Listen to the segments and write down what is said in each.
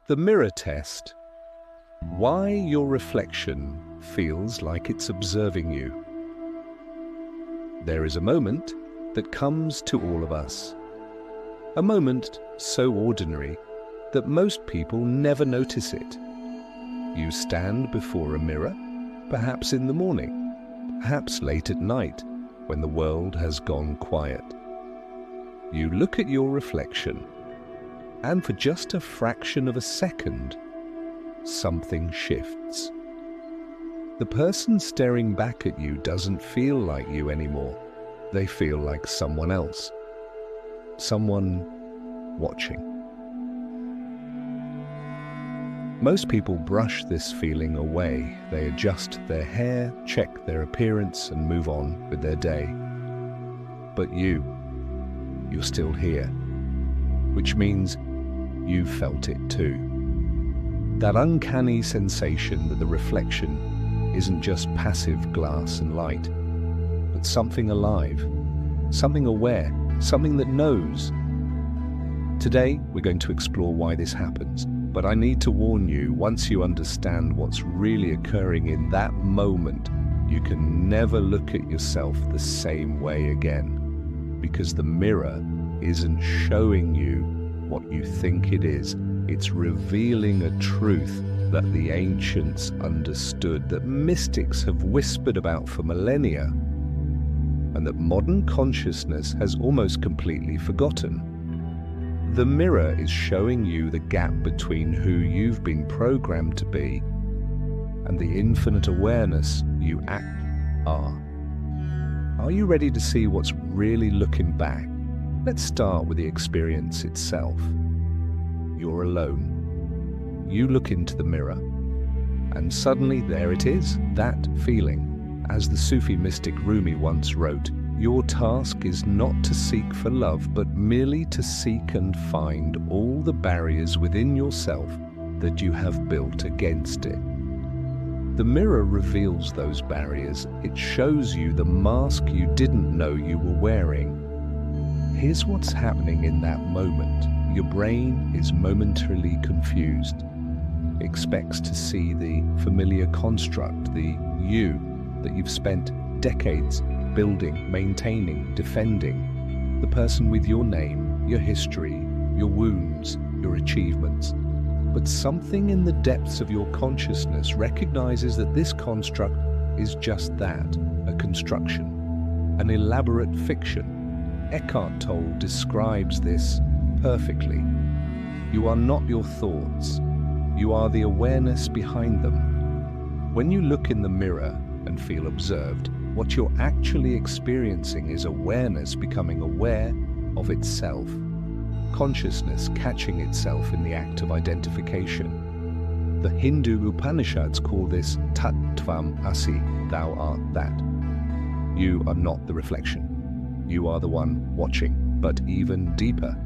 The mirror test. Why your reflection feels like it's observing you. There is a moment that comes to all of us. A moment so ordinary that most people never notice it. You stand before a mirror, perhaps in the morning, perhaps late at night when the world has gone quiet. You look at your reflection, and for just a fraction of a second, something shifts. The person staring back at you doesn't feel like you anymore. They feel like someone else. Someone watching. Most people brush this feeling away. They adjust their hair, check their appearance, and move on with their day. But you're still here, which means you felt it too. That uncanny sensation that the reflection isn't just passive glass and light, but something alive, something aware, something that knows. Today, we're going to explore why this happens, but I need to warn you, once you understand what's really occurring in that moment, you can never look at yourself the same way again, because the mirror isn't showing you what you think it is. It's revealing a truth that the ancients understood, that mystics have whispered about for millennia, and that modern consciousness has almost completely forgotten. The mirror is showing you the gap between who you've been programmed to be and the infinite awareness you are. Are you ready to see what's really looking back? Let's start with the experience itself. You're alone. You look into the mirror, and suddenly there it is, that feeling. As the Sufi mystic Rumi once wrote, your task is not to seek for love, but merely to seek and find all the barriers within yourself that you have built against it. The mirror reveals those barriers. It shows you the mask you didn't know you were wearing. Here's what's happening in that moment. Your brain is momentarily confused, expects to see the familiar construct, the you that you've spent decades building, maintaining, defending, the person with your name, your history, your wounds, your achievements. But something in the depths of your consciousness recognizes that this construct is just that, a construction, an elaborate fiction. Eckhart Tolle describes this perfectly. You are not your thoughts. You are the awareness behind them. When you look in the mirror and feel observed, what you're actually experiencing is awareness becoming aware of itself. Consciousness catching itself in the act of identification. The Hindu Upanishads call this Tattvam Asi, thou art that. You are not the reflection. You are the one watching, but even deeper,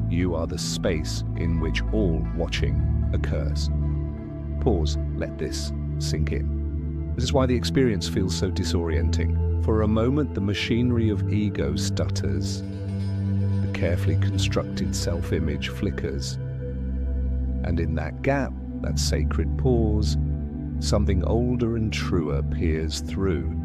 you are the space in which all watching occurs. Pause, let this sink in. This is why the experience feels so disorienting. For a moment, the machinery of ego stutters. The carefully constructed self-image flickers. And in that gap, that sacred pause, something older and truer peers through.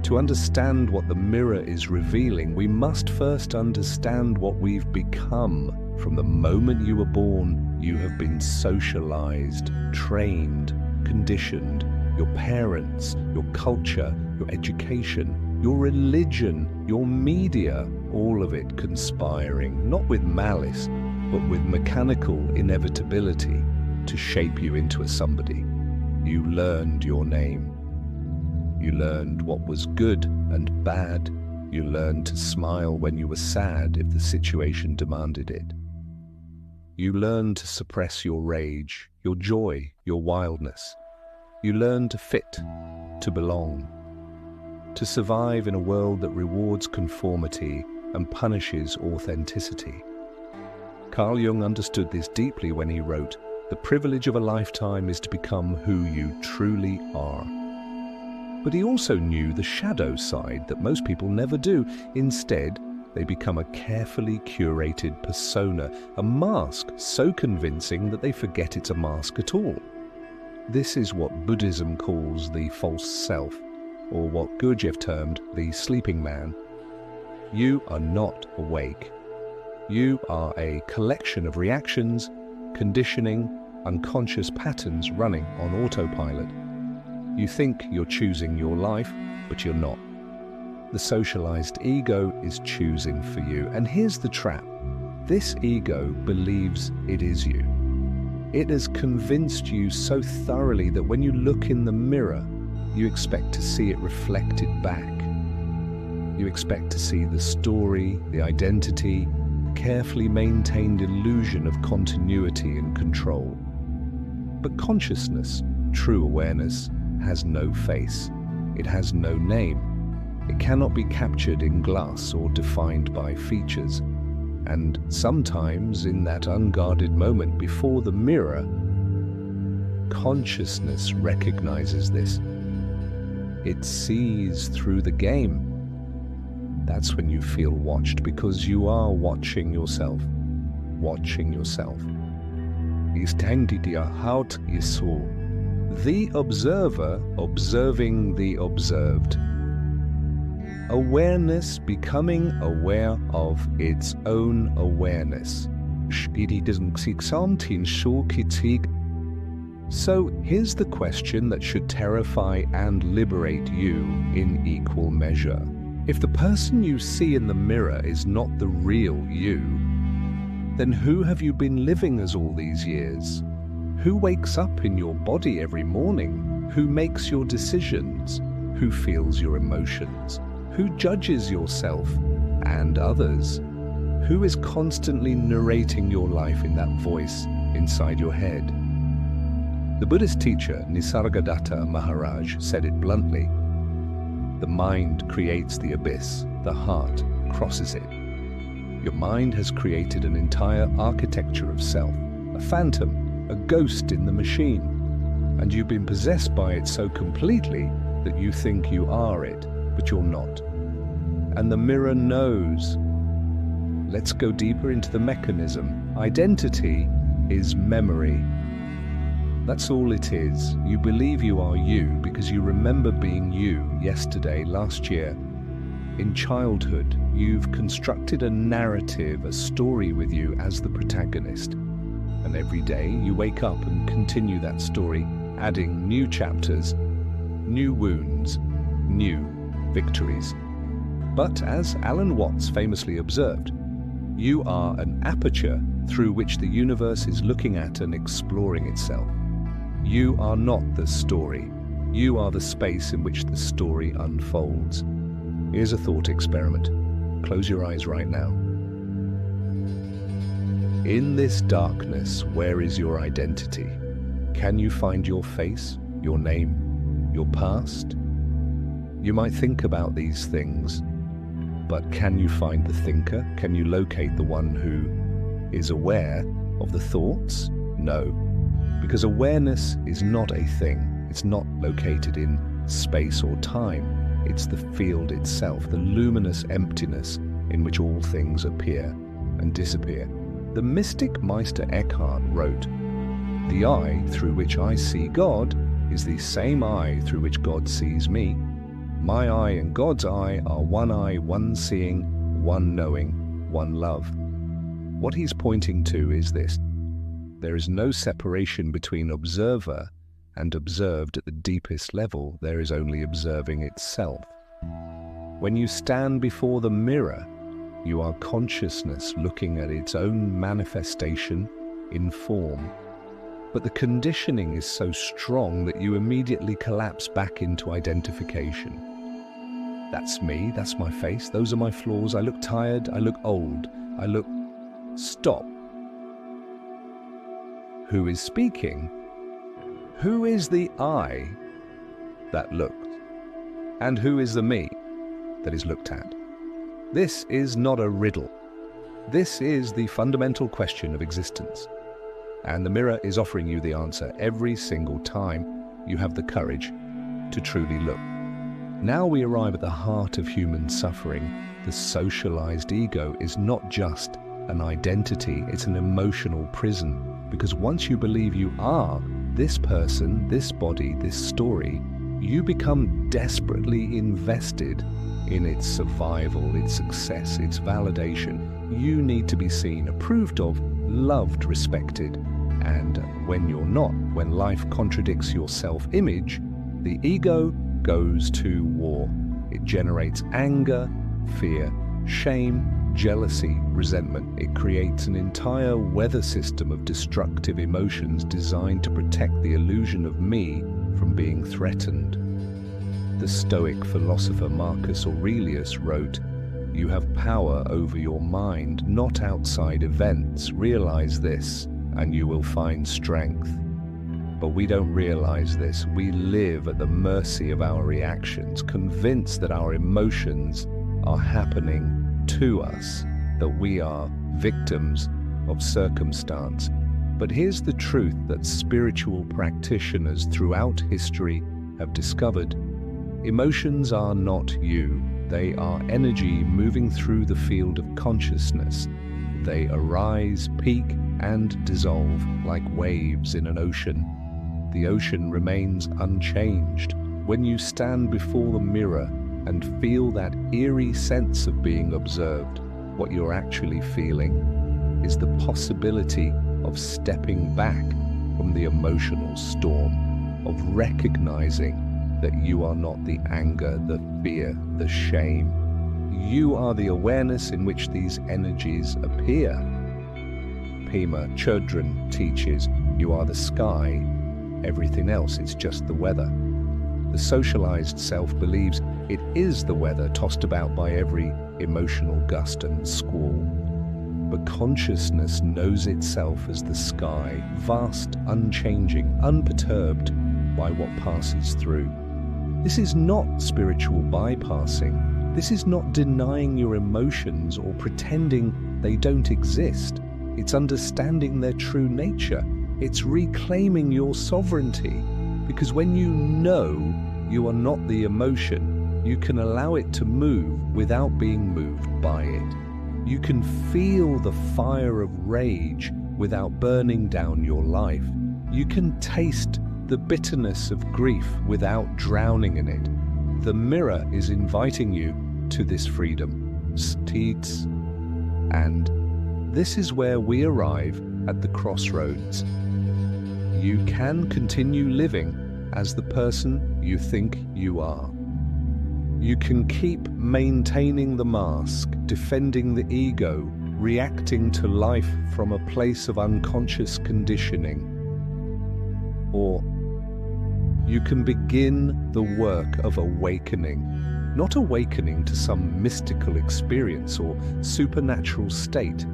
To understand what the mirror is revealing, we must first understand what we've become. From the moment you were born, you have been socialized, trained, conditioned. Your parents, your culture, your education, your religion, your media, all of it conspiring, not with malice, but with mechanical inevitability to shape you into a somebody. You learned your name. You learned what was good and bad. You learned to smile when you were sad if the situation demanded it. You learned to suppress your rage, your joy, your wildness. You learned to fit, to belong, to survive in a world that rewards conformity and punishes authenticity. Carl Jung understood this deeply when he wrote, "The privilege of a lifetime is to become who you truly are." But he also knew the shadow side that most people never do. Instead, They become a carefully curated persona, a mask so convincing that they forget it's a mask at all. This is what Buddhism calls the false self, or what Gurdjieff termed the sleeping man. You are not awake. You are a collection of reactions, conditioning, unconscious patterns running on autopilot. You think you're choosing your life, but you're not. The socialized ego is choosing for you. And here's the trap. This ego believes it is you. It has convinced you so thoroughly that when you look in the mirror, you expect to see it reflected back. You expect to see the story, the identity, carefully maintained illusion of continuity and control. But consciousness, true awareness, has no face. It has no name. It cannot be captured in glass or defined by features. And sometimes in that unguarded moment before the mirror, consciousness recognizes this. It sees through the game. That's when you feel watched, because you are watching yourself. Watching yourself. The observer observing the observed. Awareness becoming aware of its own awareness. So here's the question that should terrify and liberate you in equal measure. If the person you see in the mirror is not the real you, then who have you been living as all these years? Who wakes up in your body every morning? Who makes your decisions? Who feels your emotions? Who judges yourself and others? Who is constantly narrating your life in that voice inside your head? The Buddhist teacher Nisargadatta Maharaj said it bluntly. The mind creates the abyss, the heart crosses it. Your mind has created an entire architecture of self, a phantom, a ghost in the machine, and you've been possessed by it so completely that you think you are it, but you're not. And the mirror knows. Let's go deeper into the mechanism. Identity is memory. That's all it is. You believe you are you because you remember being you yesterday, last year. In childhood, you've constructed a narrative, a story with you as the protagonist. And every day you wake up and continue that story, adding new chapters, new wounds, new victories. But as Alan Watts famously observed, you are an aperture through which the universe is looking at and exploring itself. You are not the story. You are the space in which the story unfolds. Here's a thought experiment. Close your eyes right now. In this darkness, where is your identity? Can you find your face, your name, your past? You might think about these things, but can you find the thinker? Can you locate the one who is aware of the thoughts? No, because awareness is not a thing. It's not located in space or time. It's the field itself, the luminous emptiness in which all things appear and disappear. The mystic Meister Eckhart wrote, "The eye through which I see God is the same eye through which God sees me. My eye and God's eye are one eye, one seeing, one knowing, one love." What he's pointing to is this. There is no separation between observer and observed at the deepest level. There is only observing itself. When you stand before the mirror, you are consciousness looking at its own manifestation in form. But the conditioning is so strong that you immediately collapse back into identification. That's me, that's my face, those are my flaws, I look tired, I look old, I look... Stop. Who is speaking? Who is the I that looks? And who is the me that is looked at? This is not a riddle. This is the fundamental question of existence. And the mirror is offering you the answer every single time you have the courage to truly look. Now we arrive at the heart of human suffering. The socialized ego is not just an identity, it's an emotional prison. Because once you believe you are this person, this body, this story, you become desperately invested in its survival, its success, its validation. You need to be seen, approved of, loved, respected. And when you're not, when life contradicts your self-image, the ego goes to war. It generates anger, fear, shame, jealousy, resentment. It creates an entire weather system of destructive emotions designed to protect the illusion of me from being threatened. The Stoic philosopher Marcus Aurelius wrote, "You have power over your mind, not outside events. Realize this, and you will find strength." But we don't realize this. We live at the mercy of our reactions, convinced that our emotions are happening to us, that we are victims of circumstance. But here's the truth that spiritual practitioners throughout history have discovered. Emotions are not you. They are energy moving through the field of consciousness. They arise, peak, and dissolve like waves in an ocean. The ocean remains unchanged. When you stand before the mirror and feel that eerie sense of being observed, what you're actually feeling is the possibility of stepping back from the emotional storm, of recognizing that you are not the anger, the fear, the shame. You are the awareness in which these energies appear. Pema Chodron teaches, you are the sky, everything else is just the weather. The socialized self believes it is the weather tossed about by every emotional gust and squall. But consciousness knows itself as the sky, vast, unchanging, unperturbed by what passes through. This is not spiritual bypassing. This is not denying your emotions or pretending they don't exist. It's understanding their true nature. It's reclaiming your sovereignty. Because when you know you are not the emotion, you can allow it to move without being moved by it. You can feel the fire of rage without burning down your life. You can taste the bitterness of grief without drowning in it. The mirror is inviting you to this freedom. Steeds. And this is where we arrive at the crossroads. You can continue living as the person you think you are. You can keep maintaining the mask, defending the ego, reacting to life from a place of unconscious conditioning. Or you can begin the work of awakening, not awakening to some mystical experience or supernatural state,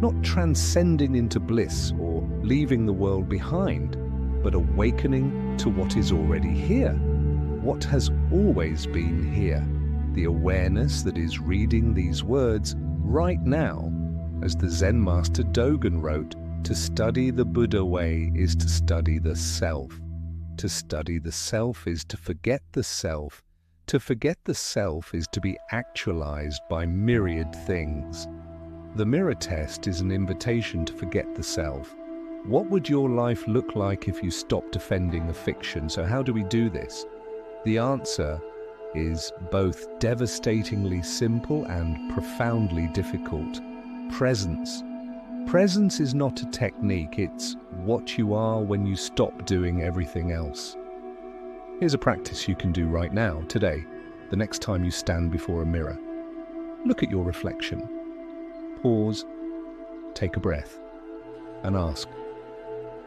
not transcending into bliss or leaving the world behind, but awakening to what is already here, what has always been here, the awareness that is reading these words right now. As the Zen master Dogen wrote, to study the Buddha way is to study the self. To study the self is to forget the self. To forget the self is to be actualized by myriad things. The mirror test is an invitation to forget the self. What would your life look like if you stopped defending a fiction? So how do we do this? The answer is both devastatingly simple and profoundly difficult. Presence. Presence is not a technique, it's what you are when you stop doing everything else. Here's a practice you can do right now, today, the next time you stand before a mirror. Look at your reflection. Pause, take a breath, and ask,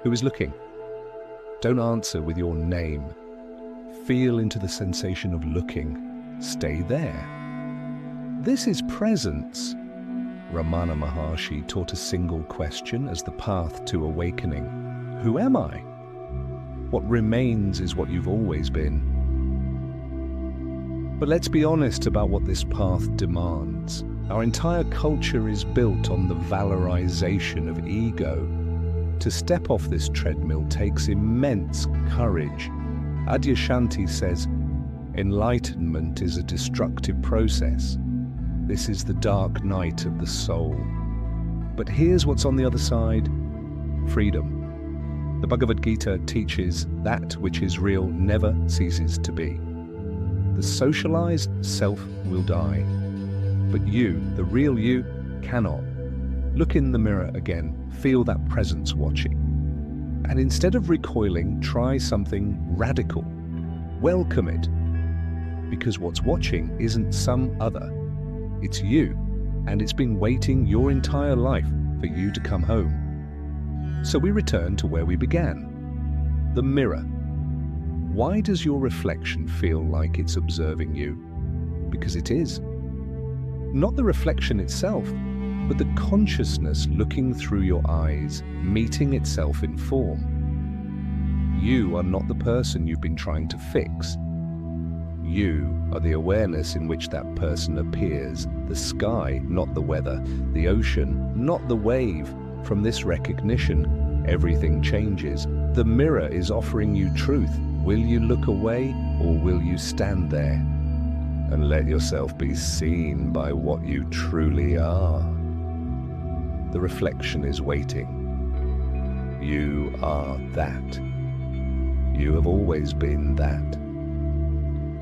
who is looking? Don't answer with your name. Feel into the sensation of looking. Stay there. This is presence. Ramana Maharshi taught a single question as the path to awakening. Who am I? What remains is what you've always been. But let's be honest about what this path demands. Our entire culture is built on the valorization of ego. To step off this treadmill takes immense courage. Adyashanti says, Enlightenment is a destructive process. This is the dark night of the soul. But here's what's on the other side: freedom. The Bhagavad Gita teaches that which is real never ceases to be. The socialized self will die, but you, the real you, cannot. Look in the mirror again, feel that presence watching. And instead of recoiling, try something radical. Welcome it. Because what's watching isn't some other. It's you, and it's been waiting your entire life for you to come home. So we return to where we began. The mirror. Why does your reflection feel like it's observing you? Because it is. Not the reflection itself, but the consciousness looking through your eyes, meeting itself in form. You are not the person you've been trying to fix. You are the awareness in which that person appears, the sky, not the weather, the ocean, not the wave. From this recognition, everything changes. The mirror is offering you truth. Will you look away, or will you stand there and let yourself be seen by what you truly are? The reflection is waiting. You are that. You have always been that.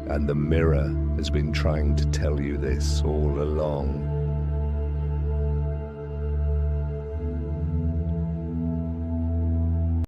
And the mirror has been trying to tell you this all along.